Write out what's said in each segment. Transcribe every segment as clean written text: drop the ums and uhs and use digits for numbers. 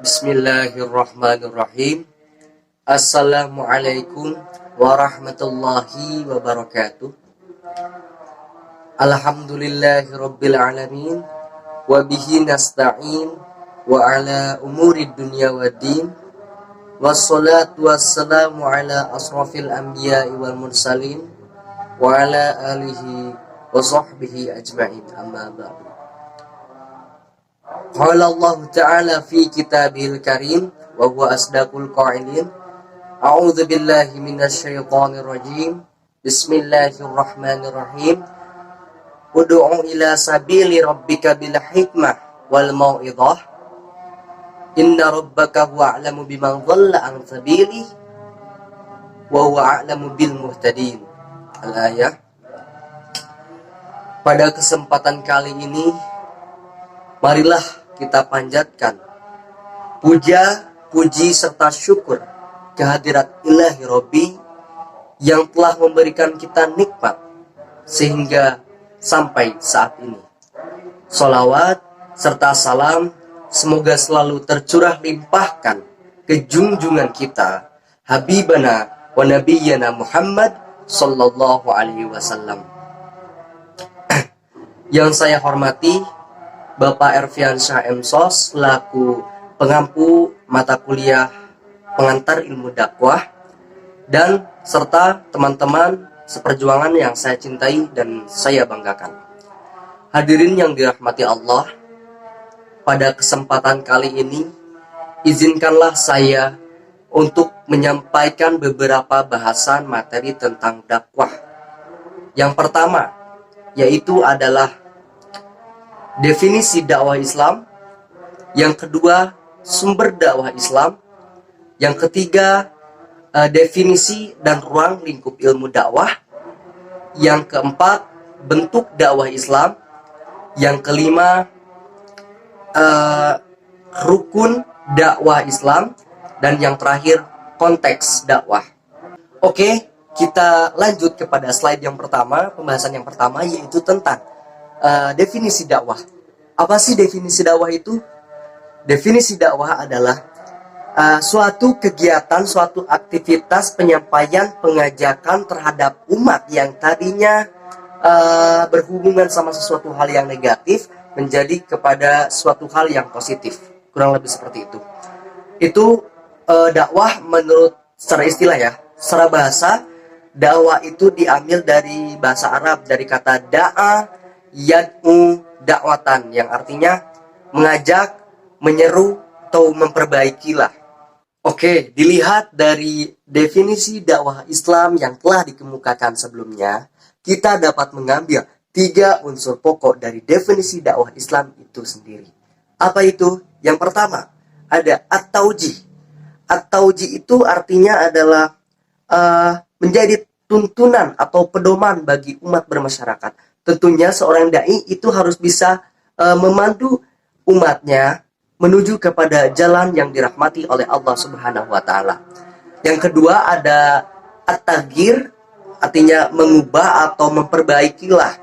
Bismillahirrahmanirrahim. Assalamualaikum warahmatullahi wabarakatuh. Alhamdulillahirabbil alamin wa bihi nasta'in wa ala umurid dunya waddin. Wassalatu wassalamu ala asrafil anbiya'i wal mursalin wa ala alihi wa sahbihi ajma'in, amma ba'du. Qala Allah Ta'ala fi kitabihil karim wa huwa asdaqul qailin. A'udzu billahi minasyaitonir rajim. Bismillahirrahmanirrahim. Ud'u ila sabili rabbika bil hikmah wal mau'izah. Inna rabbaka huwa a'lamu biman dhalla an sabili wa huwa a'lamu bil muhtadin. Al-ayah. Pada kesempatan kali ini, marilah kita panjatkan puja, puji, serta syukur kehadirat Ilahi Robbi yang telah memberikan kita nikmat sehingga sampai saat ini. Sholawat serta salam semoga selalu tercurah limpahkan ke junjungan kita, Habibana wa Nabiyyana Muhammad sallallahu alaihi wasallam. Yang saya hormati Bapak Erfiansyah M.Sos selaku pengampu mata kuliah pengantar ilmu dakwah, dan serta teman-teman seperjuangan yang saya cintai dan saya banggakan. Hadirin yang dirahmati Allah, pada kesempatan kali ini izinkanlah saya untuk menyampaikan beberapa bahasan materi tentang dakwah. Yang pertama yaitu adalah definisi dakwah Islam. Yang kedua, sumber dakwah Islam. Yang ketiga, definisi dan ruang lingkup ilmu dakwah. Yang keempat, bentuk dakwah Islam. Yang kelima, rukun dakwah Islam. Dan yang terakhir, konteks dakwah. Oke, kita lanjut kepada slide yang pertama. Pembahasan yang pertama yaitu tentang definisi dakwah. Apa sih definisi dakwah itu? Definisi dakwah adalah suatu kegiatan, suatu aktivitas penyampaian, pengajakan terhadap umat yang tadinya berhubungan sama sesuatu hal yang negatif menjadi kepada suatu hal yang positif. Kurang lebih seperti itu. Itu dakwah menurut secara istilah ya. Secara bahasa, dakwah itu diambil dari bahasa Arab, dari kata da'a yad'u dakwatan, yang artinya mengajak, menyeru, atau memperbaikilah. Oke, dilihat dari definisi dakwah Islam yang telah dikemukakan sebelumnya, kita dapat mengambil 3 unsur pokok dari definisi dakwah Islam itu sendiri. Apa itu? Yang pertama, ada at-taujih. At-taujih itu artinya adalah menjadi tuntunan atau pedoman bagi umat bermasyarakat. Tentunya seorang dai itu harus bisa memandu umatnya menuju kepada jalan yang dirahmati oleh Allah Subhanahu wa taala. Yang kedua ada at-taghyir, artinya mengubah atau memperbaikilah.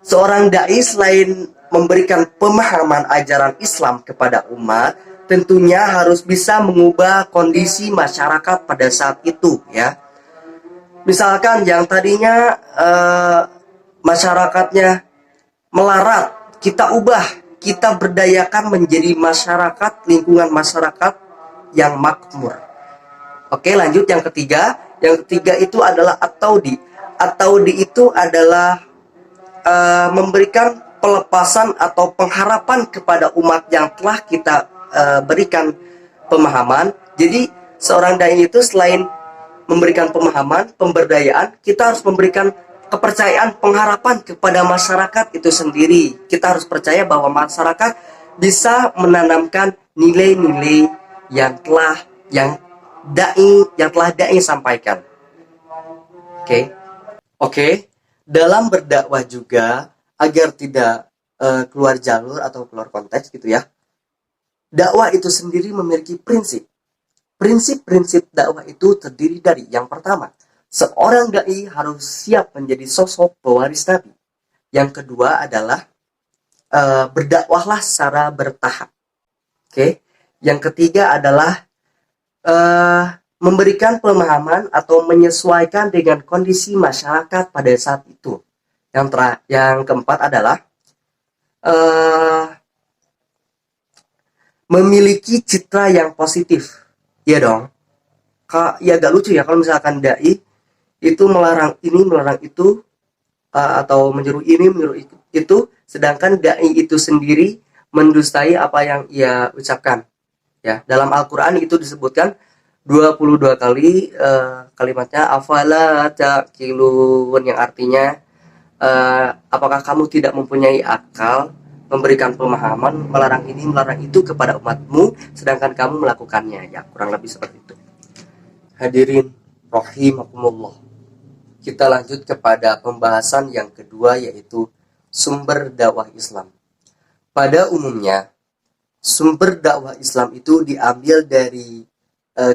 Seorang dai selain memberikan pemahaman ajaran Islam kepada umat, tentunya harus bisa mengubah kondisi masyarakat pada saat itu ya. Misalkan yang tadinya masyarakatnya melarat, kita ubah, kita berdayakan menjadi masyarakat, lingkungan masyarakat yang makmur. Oke, lanjut yang ketiga. Yang ketiga itu adalah at-taudi. At-taudi itu adalah memberikan pelepasan atau pengharapan kepada umat yang telah kita berikan pemahaman. Jadi seorang dai itu selain memberikan pemahaman, pemberdayaan, kita harus memberikan kepercayaan, pengharapan kepada masyarakat itu sendiri. Kita harus percaya bahwa masyarakat bisa menanamkan nilai-nilai yang telah dai sampaikan. Oke. Dalam berdakwah juga agar tidak keluar jalur atau keluar konteks gitu ya. Dakwah itu sendiri memiliki prinsip. Prinsip-prinsip dakwah itu terdiri dari yang pertama, seorang dai harus siap menjadi sosok pewaris Nabi. Yang kedua adalah berdakwahlah secara bertahap. Oke. Yang ketiga adalah memberikan pemahaman atau menyesuaikan dengan kondisi masyarakat pada saat itu. Yang keempat adalah memiliki citra yang positif. Iya dong. Ya agak lucu ya kalau misalkan dai itu melarang ini, melarang itu, atau menyuruh ini, menyuruh itu, sedangkan dai itu sendiri mendustai apa yang ia ucapkan. Ya, dalam Al-Qur'an itu disebutkan 22 kali kalimatnya afala taqilun, yang artinya apakah kamu tidak mempunyai akal, memberikan pemahaman, melarang ini, melarang itu kepada umatmu, sedangkan kamu melakukannya. Ya, kurang lebih seperti itu. Hadirin rahimakumullah. Kita lanjut kepada pembahasan yang kedua, yaitu sumber dakwah Islam. Pada umumnya, sumber dakwah Islam itu diambil dari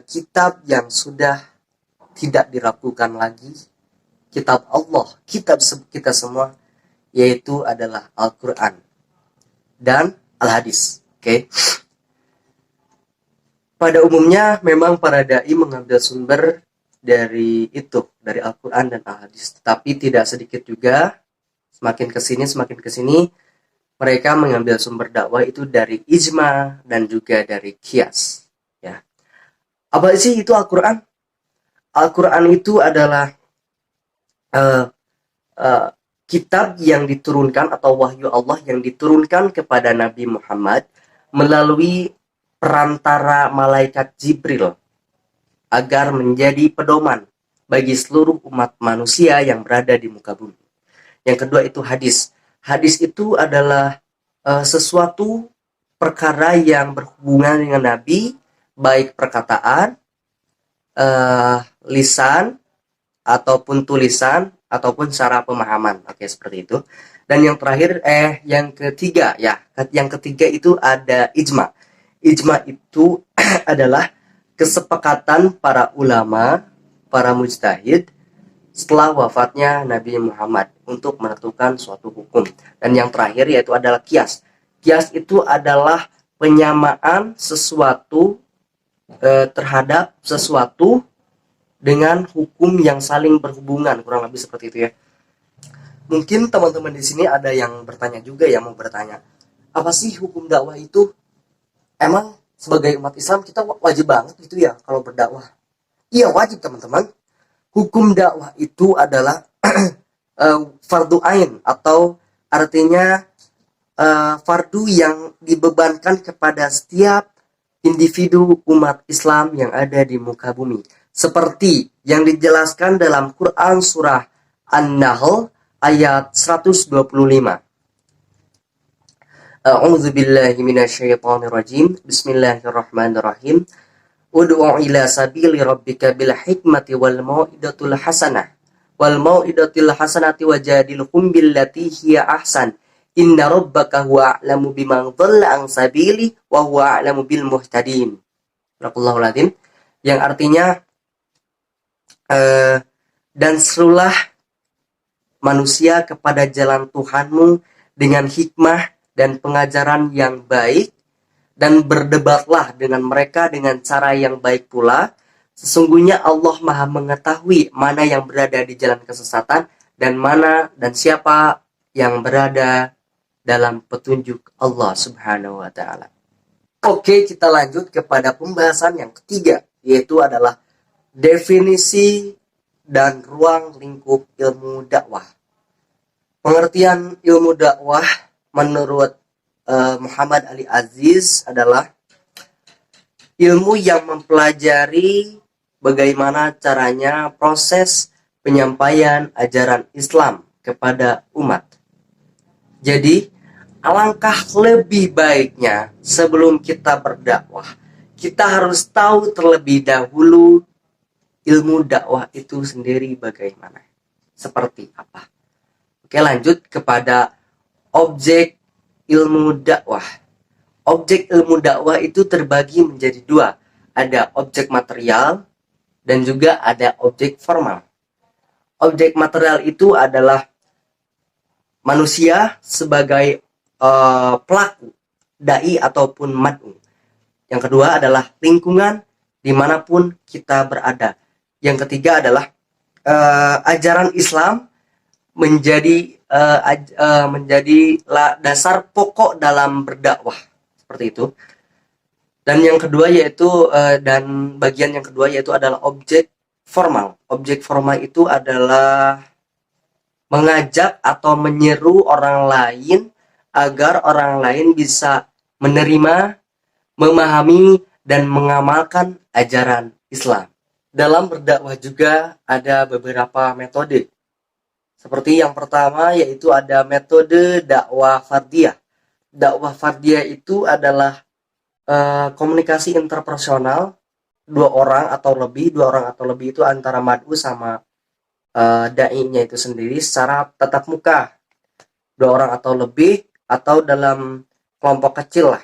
kitab yang sudah tidak diragukan lagi, kitab Allah, kitab kita semua, yaitu adalah Al-Quran dan Al-Hadis. Oke. Pada umumnya memang para dai mengambil sumber dari itu, dari Al-Quran dan Al-Hadis. Tetapi tidak sedikit juga, semakin kesini, mereka mengambil sumber dakwah itu dari ijma dan juga dari qiyas. Ya. Apa sih itu Al-Quran? Al-Quran itu adalah kitab yang diturunkan atau wahyu Allah yang diturunkan kepada Nabi Muhammad melalui perantara malaikat Jibril agar menjadi pedoman bagi seluruh umat manusia yang berada di muka bumi. Yang kedua itu hadis. Hadis itu adalah sesuatu perkara yang berhubungan dengan Nabi, baik perkataan, lisan, ataupun tulisan, ataupun secara pemahaman. Oke, seperti itu. Dan yang terakhir, yang ketiga itu ada ijma. Ijma itu adalah kesepakatan para ulama, para mujtahid setelah wafatnya Nabi Muhammad untuk menentukan suatu hukum. Dan yang terakhir yaitu adalah qiyas. Qiyas itu adalah penyamaan sesuatu terhadap sesuatu dengan hukum yang saling berhubungan, kurang lebih seperti itu ya. Mungkin teman-teman di sini ada yang bertanya juga, yang mau bertanya, apa sih hukum dakwah itu? Emang sebagai umat Islam kita wajib banget gitu ya kalau berdakwah? Iya, wajib teman-teman. Hukum dakwah itu adalah fardu ain, atau artinya fardu yang dibebankan kepada setiap individu umat Islam yang ada di muka bumi. Seperti yang dijelaskan dalam Quran surah An-Nahl ayat 125. A'udzu billahi minasyaitonir rajim. Bismillahirrahmanirrahim. Ud'u ila sabili rabbika bil hikmati wal mau'idatul hasanah. Wal mau'idatil hasanati wajadilhum billati hiya ahsan. Inna rabbaka huwa a'lamu biman dhalla an sabili wa huwa a'lamu bil muhtadin. Barakallahu lazim. Yang artinya dan serulah manusia kepada jalan Tuhanmu dengan hikmah dan pengajaran yang baik, dan berdebatlah dengan mereka dengan cara yang baik pula. Sesungguhnya Allah Maha mengetahui mana yang berada di jalan kesesatan dan siapa yang berada dalam petunjuk Allah Subhanahu wa taala. Oke, kita lanjut kepada pembahasan yang ketiga, yaitu adalah definisi dan ruang lingkup ilmu dakwah. Pengertian ilmu dakwah menurut Muhammad Ali Aziz adalah ilmu yang mempelajari bagaimana caranya proses penyampaian ajaran Islam kepada umat. Jadi, alangkah lebih baiknya sebelum kita berdakwah, kita harus tahu terlebih dahulu ilmu dakwah itu sendiri bagaimana, seperti apa. Oke, lanjut kepada objek ilmu dakwah. Objek ilmu dakwah itu terbagi menjadi dua. Ada objek material dan juga ada objek formal. Objek material itu adalah manusia sebagai pelaku, dai ataupun mad'u. Yang kedua adalah lingkungan dimanapun kita berada. Yang ketiga adalah ajaran Islam menjadi dasar pokok dalam berdakwah, seperti itu. Dan yang kedua yaitu dan bagian yang kedua yaitu adalah objek formal. Objek formal itu adalah mengajak atau menyeru orang lain agar orang lain bisa menerima, memahami, dan mengamalkan ajaran Islam. Dalam berdakwah juga ada beberapa metode. Seperti yang pertama yaitu ada metode dakwah fardiyah. Dakwah fardiyah itu adalah komunikasi interpersonal dua orang atau lebih itu antara mad'u sama dai-nya itu sendiri secara tatap muka, dua orang atau lebih atau dalam kelompok kecil lah.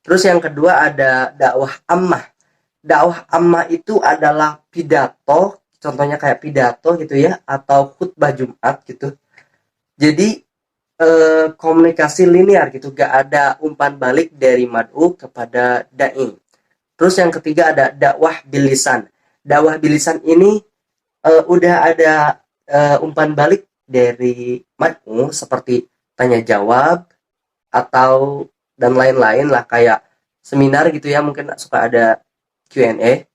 Terus yang kedua ada dakwah ammah. Dakwah ammah itu adalah pidato, contohnya kayak pidato gitu ya, atau khutbah Jumat gitu. Jadi komunikasi linear gitu, gak ada umpan balik dari mad'u kepada dai. Terus yang ketiga ada dakwah bilisan. Dakwah bilisan ini udah ada umpan balik dari mad'u seperti tanya jawab atau dan lain-lain lah, kayak seminar gitu ya, mungkin suka ada Q&A.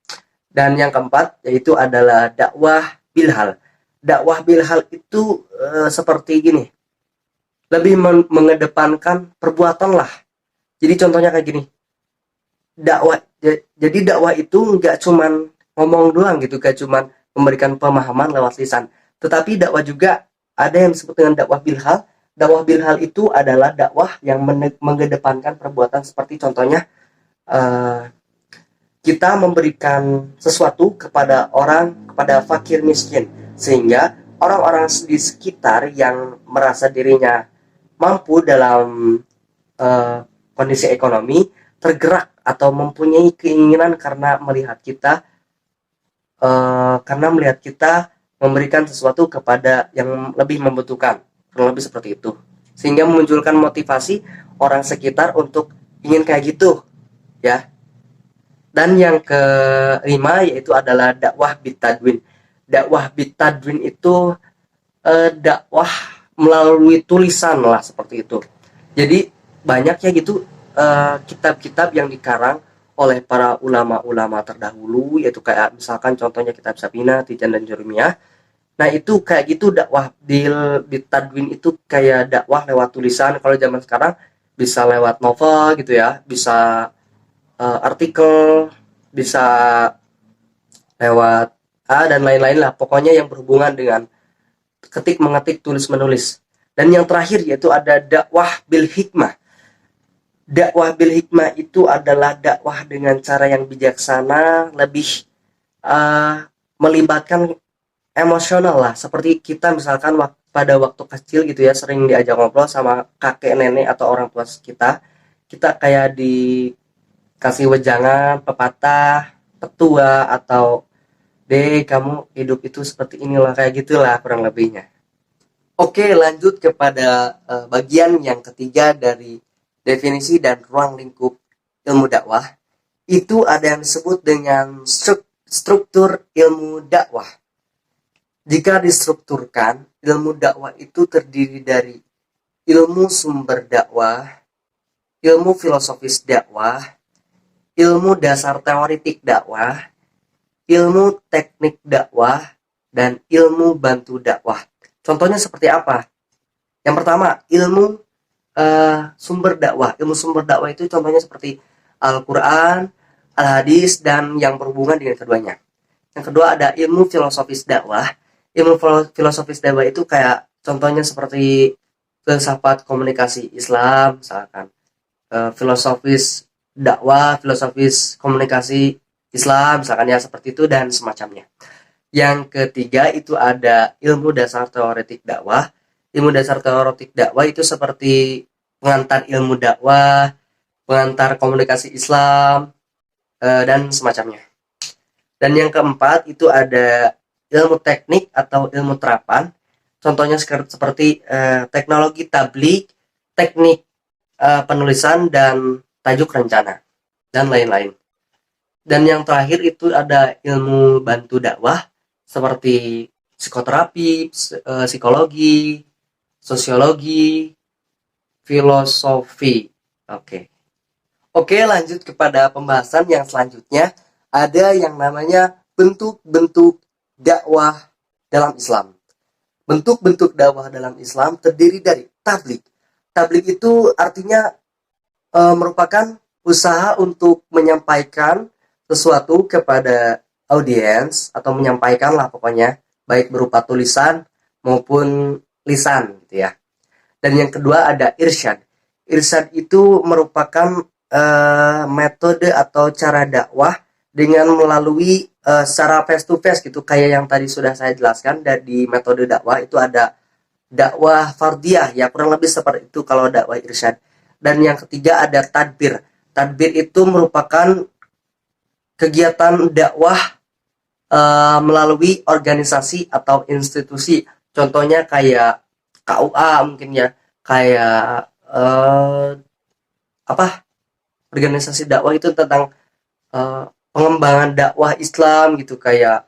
Dan yang keempat yaitu adalah dakwah bilhal. Dakwah bilhal itu seperti gini, lebih mengedepankan perbuatan lah. Jadi contohnya kayak gini, jadi dakwah itu nggak cuman ngomong doang gitu, gak cuman memberikan pemahaman lewat lisan, tetapi dakwah juga ada yang disebut dengan dakwah bilhal. Dakwah bilhal itu adalah dakwah yang mengedepankan perbuatan, seperti contohnya kita memberikan sesuatu kepada fakir miskin, sehingga orang-orang di sekitar yang merasa dirinya mampu dalam kondisi ekonomi tergerak atau mempunyai keinginan karena melihat kita memberikan sesuatu kepada yang lebih membutuhkan, kurang lebih seperti itu, sehingga memunculkan motivasi orang sekitar untuk ingin kayak gitu ya. Dan yang kelima yaitu adalah dakwah bitadwin. Dakwah bitadwin itu dakwah melalui tulisan lah, seperti itu. Jadi banyak ya gitu kitab-kitab yang dikarang oleh para ulama-ulama terdahulu, yaitu kayak misalkan contohnya kitab Sabina, Tijan, dan Jurumiyah. Nah itu kayak gitu, dakwah bitadwin itu kayak dakwah lewat tulisan. Kalau zaman sekarang bisa lewat novel gitu ya, bisa artikel, bisa lewat dan lain-lain lah, pokoknya yang berhubungan dengan ketik mengetik, tulis menulis. Dan yang terakhir yaitu ada dakwah bil hikmah. Dakwah bil hikmah itu adalah dakwah dengan cara yang bijaksana, lebih melibatkan emosional lah, seperti kita misalkan pada waktu kecil gitu ya, sering diajak ngobrol sama kakek nenek atau orang tua kita kayak dikasih wejangan, pepatah, petua, atau deh kamu hidup itu seperti inilah, kayak gitulah kurang lebihnya. Oke, lanjut kepada bagian yang ketiga dari definisi dan ruang lingkup ilmu dakwah. Itu ada yang disebut dengan struktur ilmu dakwah. Jika distrukturkan, ilmu dakwah itu terdiri dari ilmu sumber dakwah, ilmu filosofis dakwah, ilmu dasar teoretik dakwah, ilmu teknik dakwah, dan ilmu bantu dakwah. Contohnya seperti apa? Yang pertama, ilmu sumber dakwah. Ilmu sumber dakwah itu contohnya seperti Al-Quran, Al-Hadis, dan yang berhubungan dengan keduanya. Yang kedua ada ilmu filosofis dakwah. Ilmu filosofis dakwah itu kayak contohnya seperti filsafat komunikasi Islam, misalkan filosofis dakwah, filosofis komunikasi Islam, misalkan ya, seperti itu dan semacamnya. Yang ketiga itu ada ilmu dasar teoretik dakwah. Ilmu dasar teoretik dakwah itu seperti pengantar ilmu dakwah, pengantar komunikasi Islam, dan semacamnya. Dan yang keempat itu ada ilmu teknik atau ilmu terapan. Contohnya seperti teknologi tablik, teknik penulisan, dan tajuk rencana. dan lain-lain. Dan yang terakhir itu ada ilmu bantu dakwah seperti psikoterapi, psikologi, sosiologi, filosofi. Oke. Oke, lanjut kepada pembahasan yang selanjutnya. Ada yang namanya bentuk-bentuk dakwah dalam Islam. Bentuk-bentuk dakwah dalam Islam terdiri dari tablik. Tablik itu artinya merupakan usaha untuk menyampaikan sesuatu kepada audiens atau menyampaikan lah pokoknya, baik berupa tulisan maupun lisan gitu ya. Dan yang kedua ada irsyad. Irsyad itu merupakan metode atau cara dakwah dengan melalui secara face to face gitu, kayak yang tadi sudah saya jelaskan. Dari metode dakwah itu ada dakwah fardiyah, ya kurang lebih seperti itu kalau dakwah irsyad. Dan yang ketiga ada tadbir. Tadbir itu merupakan kegiatan dakwah melalui organisasi atau institusi. Contohnya kayak KUA mungkin ya, kayak apa, organisasi dakwah itu tentang pengembangan dakwah Islam gitu, kayak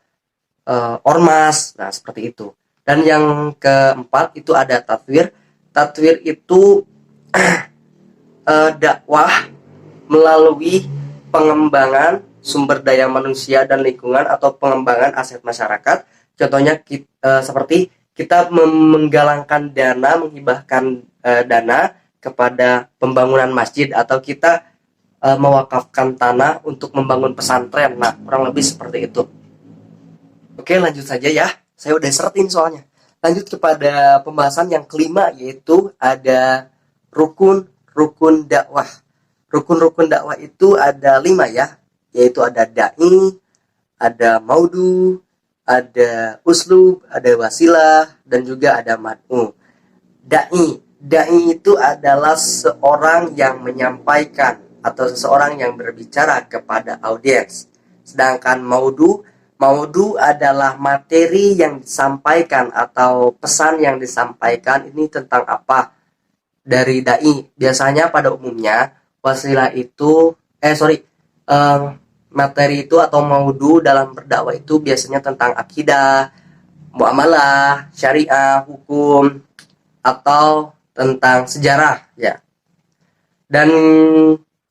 ormas. Nah, seperti itu. Dan yang keempat itu ada tatwir. Tatwir itu dakwah melalui pengembangan sumber daya manusia dan lingkungan atau pengembangan aset masyarakat. Contohnya seperti kita menggalangkan dana, menghibahkan dana kepada pembangunan masjid, atau kita mewakafkan tanah untuk membangun pesantren. Nah, kurang lebih seperti itu. Oke, lanjut saja ya. Saya udah seratin soalnya. Lanjut kepada pembahasan yang kelima, yaitu ada rukun dakwah. Rukun dakwah itu ada 5 ya, yaitu ada da'i, ada maudu, ada uslub, ada wasilah, dan juga ada mad'u. Da'i itu adalah seorang yang menyampaikan atau seseorang yang berbicara kepada audiens. Sedangkan maudu adalah materi yang disampaikan atau pesan yang disampaikan ini tentang apa dari dai. Biasanya pada umumnya wasilah itu materi itu atau maudu dalam berdakwah itu biasanya tentang akidah, muamalah, syariah, hukum, atau tentang sejarah ya. Dan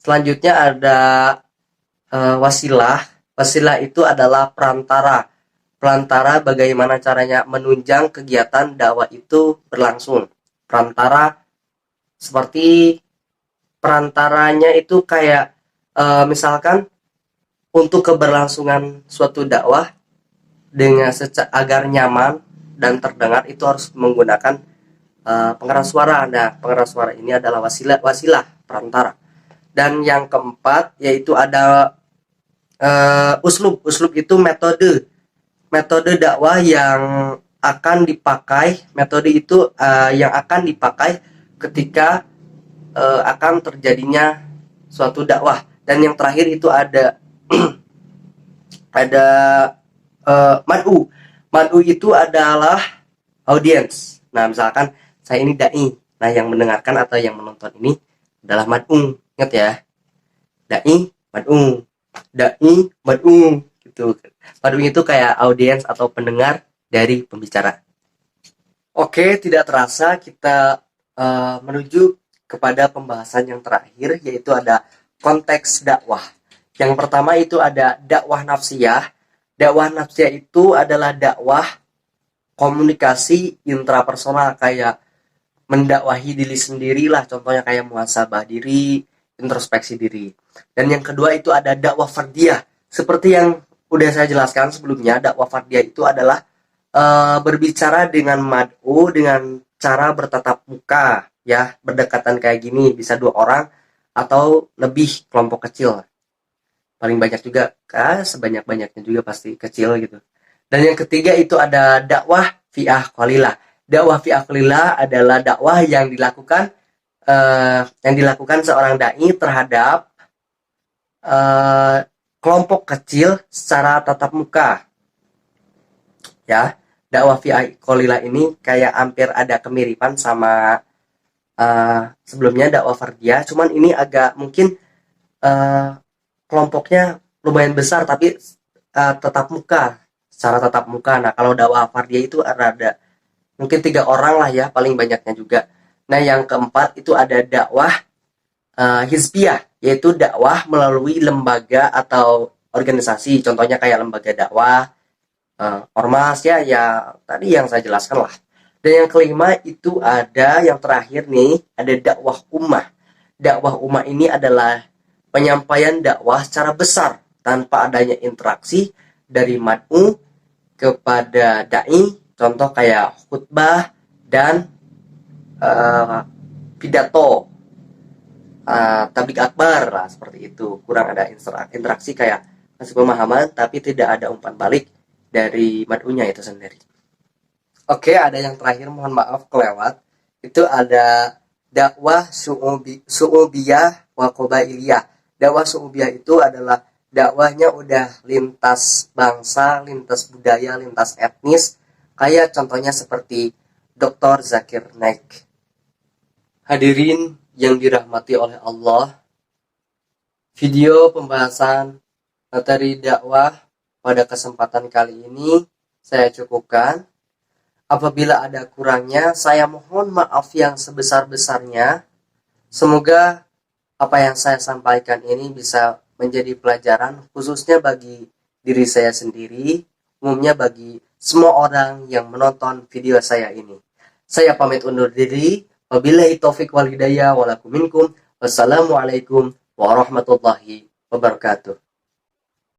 selanjutnya ada wasilah. Wasilah itu adalah perantara bagaimana caranya menunjang kegiatan dakwah itu berlangsung. Perantara seperti perantaranya itu kayak misalkan untuk keberlangsungan suatu dakwah dengan agar nyaman dan terdengar itu harus menggunakan pengeras suara. Nah, pengeras suara ini adalah wasilah perantara. Dan yang keempat yaitu ada uslub. Uslub itu metode dakwah yang akan dipakai. Metode itu yang akan dipakai ketika akan terjadinya suatu dakwah. Dan yang terakhir itu ada ada mad'u. Mad'u itu adalah audiens. Nah, misalkan saya ini dai. Nah, yang mendengarkan atau yang menonton ini adalah mad'u. Ingat ya. Dai, mad'u. Dai, mad'u gitu. Mad'u itu kayak audiens atau pendengar dari pembicara. Oke, tidak terasa kita menuju kepada pembahasan yang terakhir, yaitu ada konteks dakwah. Yang pertama itu ada dakwah nafsiyah. Dakwah nafsiyah itu adalah dakwah komunikasi intrapersonal, kayak mendakwahi diri sendiri lah, contohnya kayak muhasabah diri, introspeksi diri. Dan yang kedua itu ada dakwah fardiyah. Seperti yang udah saya jelaskan sebelumnya, dakwah fardiyah itu adalah berbicara dengan mad'u dengan cara bertatap muka ya, berdekatan kayak gini, bisa 2 orang atau lebih, kelompok kecil. Paling banyak juga sebanyak-banyaknya juga pasti kecil gitu. Dan yang ketiga itu ada dakwah fi'ah qalilah. Dakwah fi'ah qalilah adalah dakwah yang dilakukan seorang dai terhadap kelompok kecil secara tatap muka. Ya, dakwah fi'ah qalilah ini kayak hampir ada kemiripan sama sebelumnya dakwah fardiyah, cuman ini agak mungkin kelompoknya lumayan besar, tapi tatap muka, secara tatap muka. Nah, kalau dakwah fardiyah itu ada mungkin 3 orang lah ya, paling banyaknya juga. Nah, yang keempat itu ada dakwah hizbiyah, yaitu dakwah melalui lembaga atau organisasi, contohnya kayak lembaga dakwah, ormas ya, ya tadi yang saya jelaskan lah. Dan yang kelima itu ada yang terakhir nih, ada dakwah ummah. Dakwah ummah ini adalah penyampaian dakwah secara besar tanpa adanya interaksi dari mad'u kepada dai, contoh kayak khutbah dan pidato, tablik akbar lah, seperti itu. Kurang ada interaksi, kayak kasih pemahaman tapi tidak ada umpan balik dari mad'unya itu sendiri. Oke, ada yang terakhir, mohon maaf kelewat. Itu ada dakwah su'ubiyah wa qabailiyah. Dakwah su'ubiyah itu adalah dakwahnya udah lintas bangsa, lintas budaya, lintas etnis. Kayak contohnya seperti Dr. Zakir Naik. Hadirin yang dirahmati oleh Allah, video pembahasan materi dakwah pada kesempatan kali ini saya cukupkan. Apabila ada kurangnya, saya mohon maaf yang sebesar-besarnya. Semoga apa yang saya sampaikan ini bisa menjadi pelajaran, khususnya bagi diri saya sendiri, umumnya bagi semua orang yang menonton video saya ini. Saya pamit undur diri. Wabillahi taufiq wal hidayah walakum minkum. Wassalamualaikum warahmatullahi wabarakatuh.